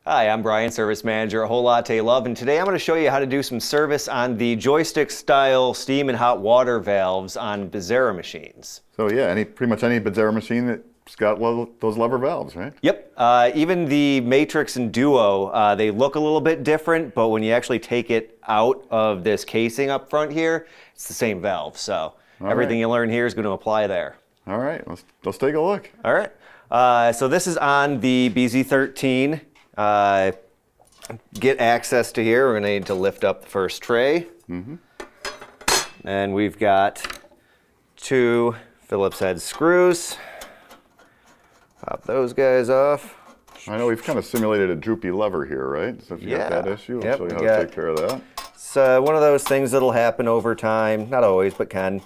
Hi, I'm Brian, Service Manager at Whole Latte Love, and today I'm going to show you how to do some service on the joystick style steam and hot water valves on Bezzera machines. So yeah, pretty much any Bezzera machine that's got those lever valves, right? Yep. Even the Matrix and Duo, they look a little bit different, but when you actually take it out of this casing up front here, it's the same valve. So everything you learn here is going to apply there. All right, let's take a look. All right. So this is on the BZ13. Get access to here, we're going to need to lift up the first tray. And we've got 2 Phillips head screws. Pop those guys off. I know we've kind of simulated a droopy lever here, right? So if you got that issue, I'll show you how to take care of that. It's one of those things that'll happen over time. Not always, but can.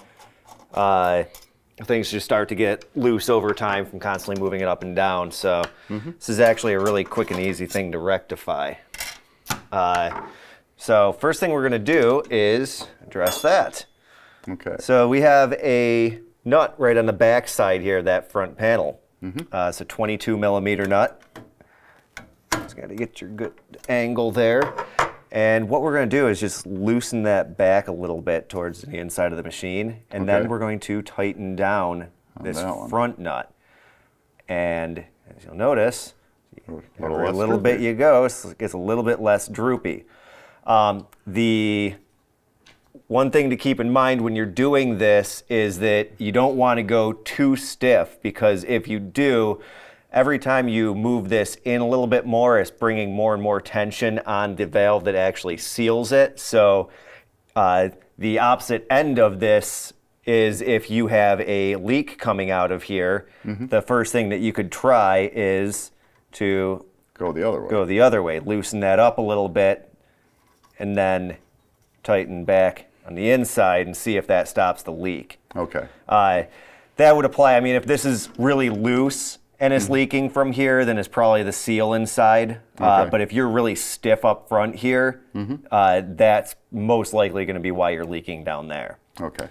Things just start to get loose over time from constantly moving it up and down. So this is actually a really quick and easy thing to rectify. So first thing we're going to do is address that. Okay. So we have a nut right on the back side here, that front panel. It's a 22 millimeter nut. Just got to get your good angle there. And what we're going to do is just loosen that back a little bit towards the inside of the machine, and then we're going to tighten down this front nut. And as you'll notice, every little bit you go, it gets a little bit less droopy. The one thing to keep in mind when you're doing this is that you don't want to go too stiff, because if you do, every time you move this in a little bit more, it's bringing more and more tension on the valve that actually seals it. So the opposite end of this is if you have a leak coming out of here, the first thing that you could try is to go the other way. Go the other way. Loosen that up a little bit and then tighten back on the inside and see if that stops the leak. Okay. That would apply. I mean, if this is really loose and it's leaking from here, then it's probably the seal inside. But if you're really stiff up front here, that's most likely going to be why you're leaking down there. Okay.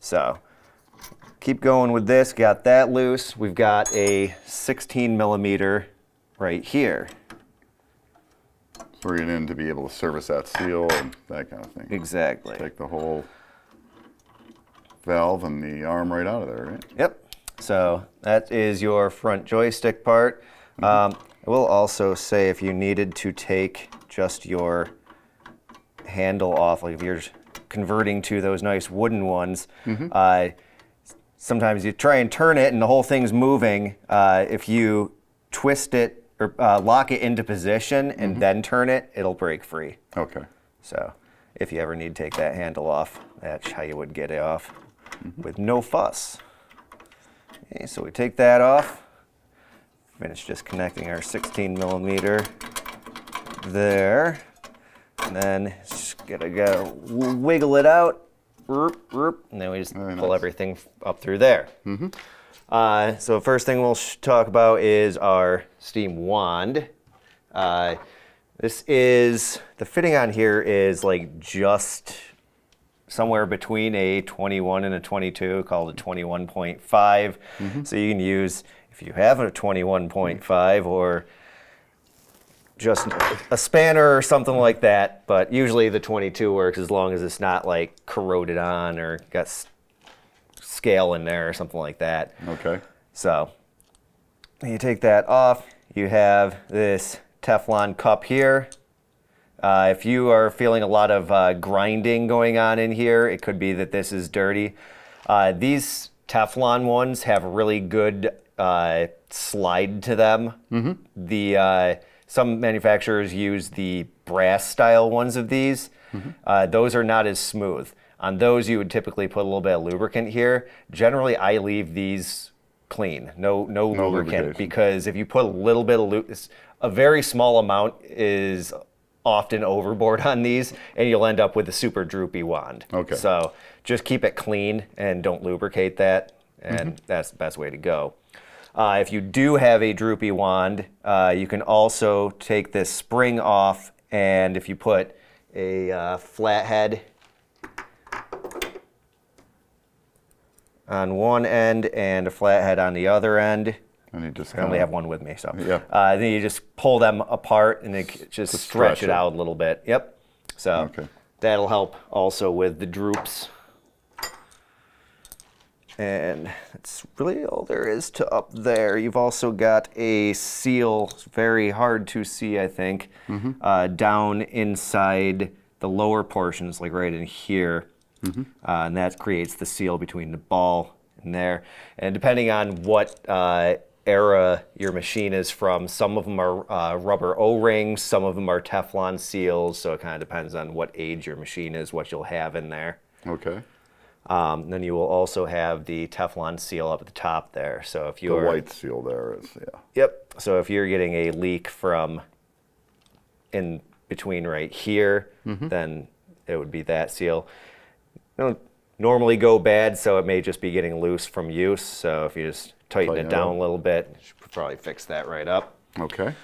So keep going with this. Got that loose. We've got a 16 millimeter right here. Bring it in to be able to service that seal and that kind of thing. Exactly. Take the whole valve and the arm right out of there, right? Yep. So that is your front joystick part. I will also say if you needed to take just your handle off, like if you're converting to those nice wooden ones, sometimes you try and turn it and the whole thing's moving. If you twist it or lock it into position and then turn it, it'll break free. Okay. So if you ever need to take that handle off, that's how you would get it off with no fuss. Okay, so we take that off, finish just connecting our 16 millimeter there, and then just gotta wiggle it out, and then we just pull everything up through there. So first thing we'll talk about is our steam wand. This is, the fitting on here is like just somewhere between a 21 and a 22, called a 21.5. So you can use, if you have a 21.5 or just a spanner or something like that, but usually the 22 works as long as it's not like corroded on or got scale in there or something like that. Okay. So you take that off, you have this Teflon cup here. If you are feeling a lot of grinding going on in here, it could be that this is dirty. These Teflon ones have really good slide to them. Some manufacturers use the brass style ones of these. Those are not as smooth. On those, you would typically put a little bit of lubricant here. Generally, I leave these clean, no lubricant, because if you put a little bit of lubricant, a very small amount is often overboard on these, and you'll end up with a super droopy wand. Okay. So just keep it clean and don't lubricate that, and that's the best way to go. If you do have a droopy wand, you can also take this spring off, and if you put a flathead on one end and a flathead on the other end, And you just I only have one with me, so. Yeah. Then you just pull them apart and just stretch it out a little bit. Yep. So that'll help also with the droops. And that's really all there is to up there. You've also got a seal, it's very hard to see, I think, down inside the lower portions, like right in here. And that creates the seal between the ball and there. And depending on what era your machine is from, some of them are rubber O-rings, some of them are Teflon seals, so it kind of depends on what age your machine is, what you'll have in there. Okay. Then you will also have the Teflon seal up at the top there. So if you're... The white seal there is, yeah. Yep. So if you're getting a leak from in between right here, then it would be that seal. It don't normally go bad, so it may just be getting loose from use. So if you just tighten it down a little bit, you should probably fix that right up. Okay.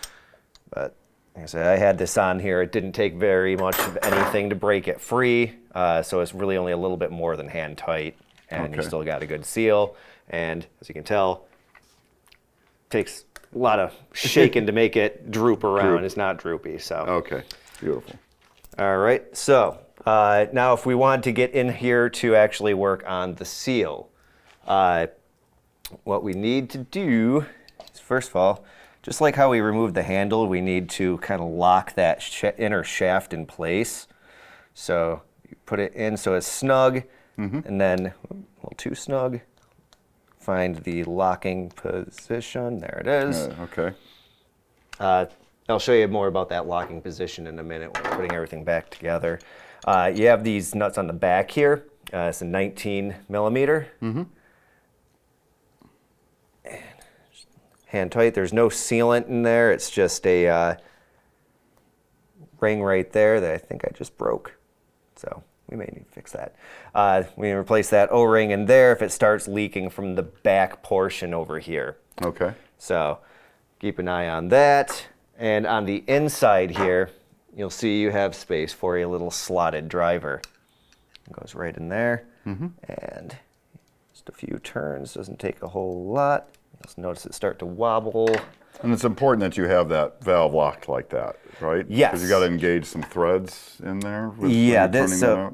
But like I said, I had this on here. It didn't take very much of anything to break it free, so it's really only a little bit more than hand tight, and you still got a good seal. And as you can tell, it takes a lot of shaking to make it droop around. It's not droopy. So okay, beautiful. All right. So now, if we want to get in here to actually work on the seal, what we need to do is, first of all, just like how we removed the handle, we need to kind of lock that inner shaft in place. So you put it in so it's snug, and then a little too snug. Find the locking position. There it is. Okay. I'll show you more about that locking position in a minute when we're putting everything back together. You have these nuts on the back here. It's a 19 millimeter. Hand tight. There's no sealant in there. It's just a ring right there that I think I just broke. So we may need to fix that. We can replace that O-ring in there if it starts leaking from the back portion over here. Okay. So keep an eye on that. And on the inside here, you'll see you have space for a little slotted driver. It goes right in there. And just a few turns. Doesn't take a whole lot. You'll notice it start to wobble. And it's important that you have that valve locked like that, right? Yes. Because you got to engage some threads in there. Yeah.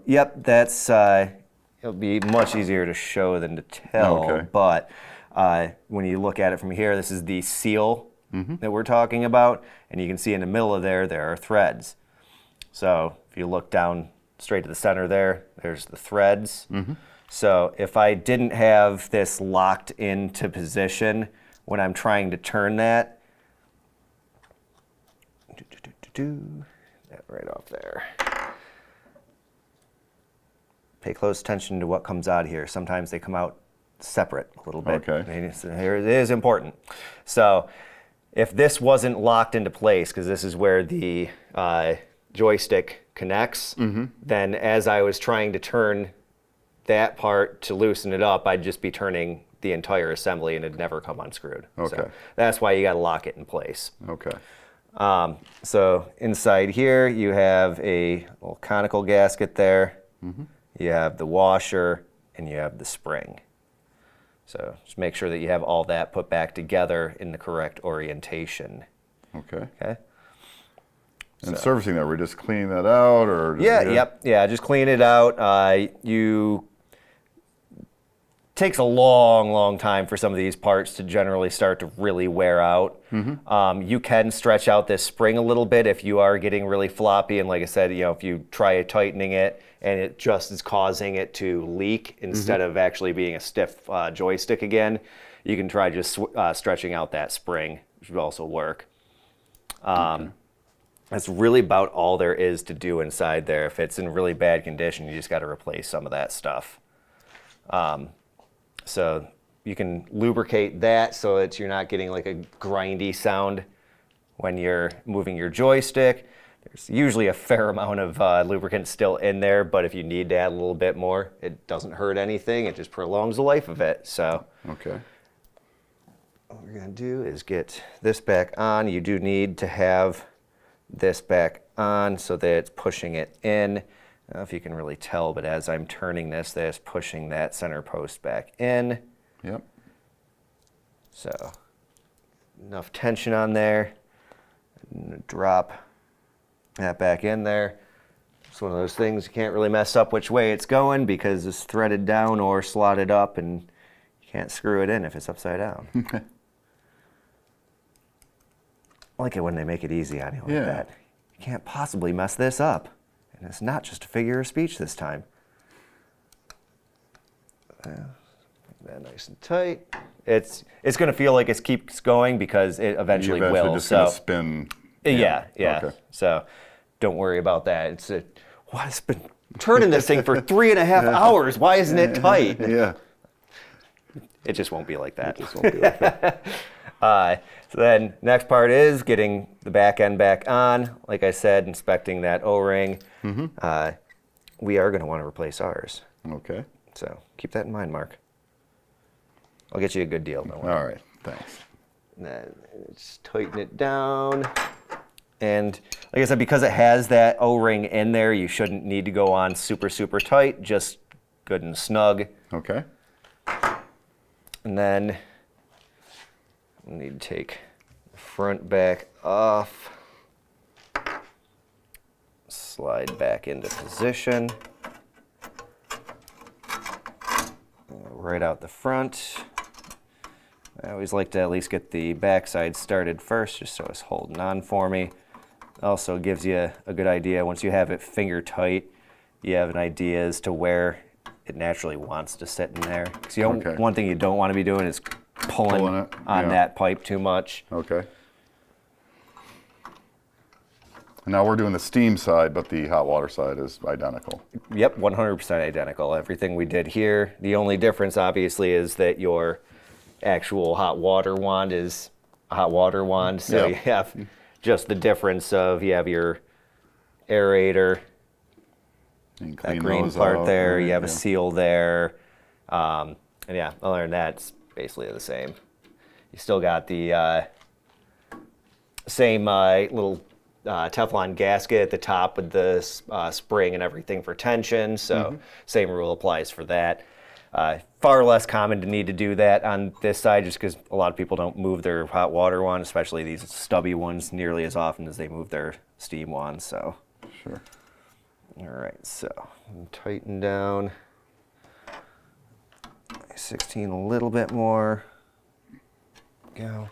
Yep. That's. It'll be much easier to show than to tell. Okay. But when you look at it from here, this is the seal that we're talking about, and you can see in the middle of there are threads. So if you look down straight to the center there, there's the threads. So if I didn't have this locked into position when I'm trying to turn that, that right off there. Pay close attention to what comes out here. Sometimes they come out separate a little bit. Okay. Here it is important. So if this wasn't locked into place, because this is where the joystick connects, then as I was trying to turn that part to loosen it up, I'd just be turning the entire assembly and it'd never come unscrewed. Okay. So that's why you got to lock it in place. Okay. So inside here you have a little conical gasket there. You have the washer and you have the spring. So just make sure that you have all that put back together in the correct orientation. Okay. Okay. And servicing that, we're just cleaning that out, or yeah, just clean it out. Takes a long time for some of these parts to generally start to really wear out. You can stretch out this spring a little bit if you are getting really floppy, and like I said, if you try tightening it and it just is causing it to leak instead of actually being a stiff joystick again, you can try just stretching out that spring, which would also work. That's really about all there is to do inside there. If it's in really bad condition, you just got to replace some of that stuff. So you can lubricate that so that you're not getting like a grindy sound when you're moving your joystick. There's usually a fair amount of lubricant still in there, but if you need to add a little bit more, it doesn't hurt anything. It just prolongs the life of it. So what we're going to do is get this back on. You do need to have this back on so that it's pushing it in. I don't know if you can really tell, but as I'm turning this, that's pushing that center post back in. So enough tension on there. Drop that back in there. It's one of those things you can't really mess up which way it's going because it's threaded down or slotted up, and you can't screw it in if it's upside down. I like it when they make it easy on you like that. You can't possibly mess this up. And it's not just a figure of speech this time. That nice and tight. It's going to feel like it keeps going because it eventually will. Just going to spin. Yeah. Okay. So don't worry about that. It's been turning this thing for 3.5 hours. Why isn't it tight? Yeah. It just won't be like that. It just won't be like that. So then next part is getting the back end back on. Like I said, inspecting that O-ring. We are going to want to replace ours. Okay. So keep that in mind, Mark. I'll get you a good deal. Don't worry. All right. Thanks. Then just tighten it down. And like I said, because it has that O-ring in there, you shouldn't need to go on super, super tight. Just good and snug. Okay. And then we need to take the front back off. Slide back into position. Right out the front. I always like to at least get the backside started first, just so it's holding on for me. Also gives you a good idea, once you have it finger tight, you have an idea as to where it naturally wants to sit in there. Because one thing you don't want to be doing is pulling on that pipe too much. Okay. Now we're doing the steam side, but the hot water side is identical. Yep, 100% identical. Everything we did here. The only difference, obviously, is that your actual hot water wand is a hot water wand. So you have just the difference of you have your aerator, that green part there. You have a seal there. And yeah, other than that, it's basically the same. You still got the same little Teflon gasket at the top with the spring and everything for tension, so same rule applies for that. Far less common to need to do that on this side just because a lot of people don't move their hot water wand, especially these stubby ones, nearly as often as they move their steam wands. So. Sure. All right, so tighten down. 16 a little bit more. Go.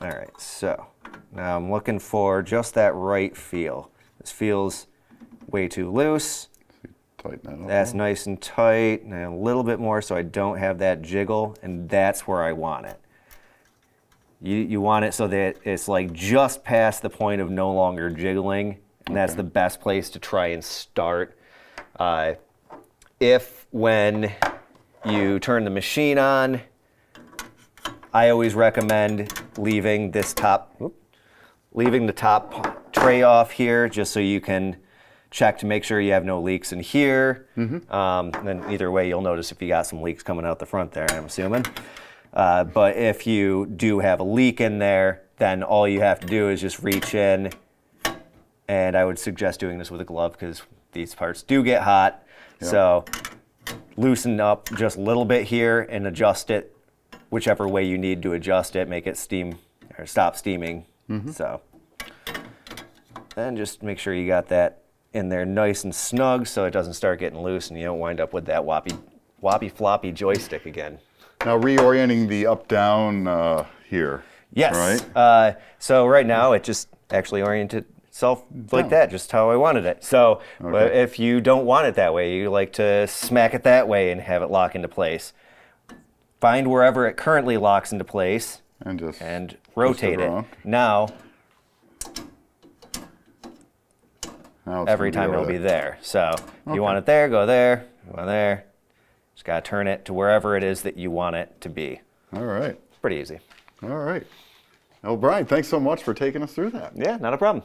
All right, so now I'm looking for just that right feel. This feels way too loose. Tighten that up. That's nice and tight, and a little bit more so I don't have that jiggle, and that's where I want it. You want it so that it's like just past the point of no longer jiggling, and that's the best place to try and start. If when you turn the machine on, I always recommend leaving the top tray off here just so you can check to make sure you have no leaks in here. And then either way, you'll notice if you got some leaks coming out the front there, I'm assuming. But if you do have a leak in there, then all you have to do is just reach in, and I would suggest doing this with a glove because these parts do get hot. So loosen up just a little bit here and adjust it whichever way you need to adjust it, make it steam or stop steaming. So, and just make sure you got that in there nice and snug so it doesn't start getting loose and you don't wind up with that wobbly floppy joystick again. Now reorienting the up-down here. Yes. Right? So right now it just actually oriented itself like that, just how I wanted it. So if you don't want it that way, you like to smack it that way and have it lock into place. Find wherever it currently locks into place and rotate it. Now every time it'll be there. So if you want it there, go there. You want it there. Just got to turn it to wherever it is that you want it to be. All right. It's pretty easy. All right. Well, Brian, thanks so much for taking us through that. Yeah, not a problem.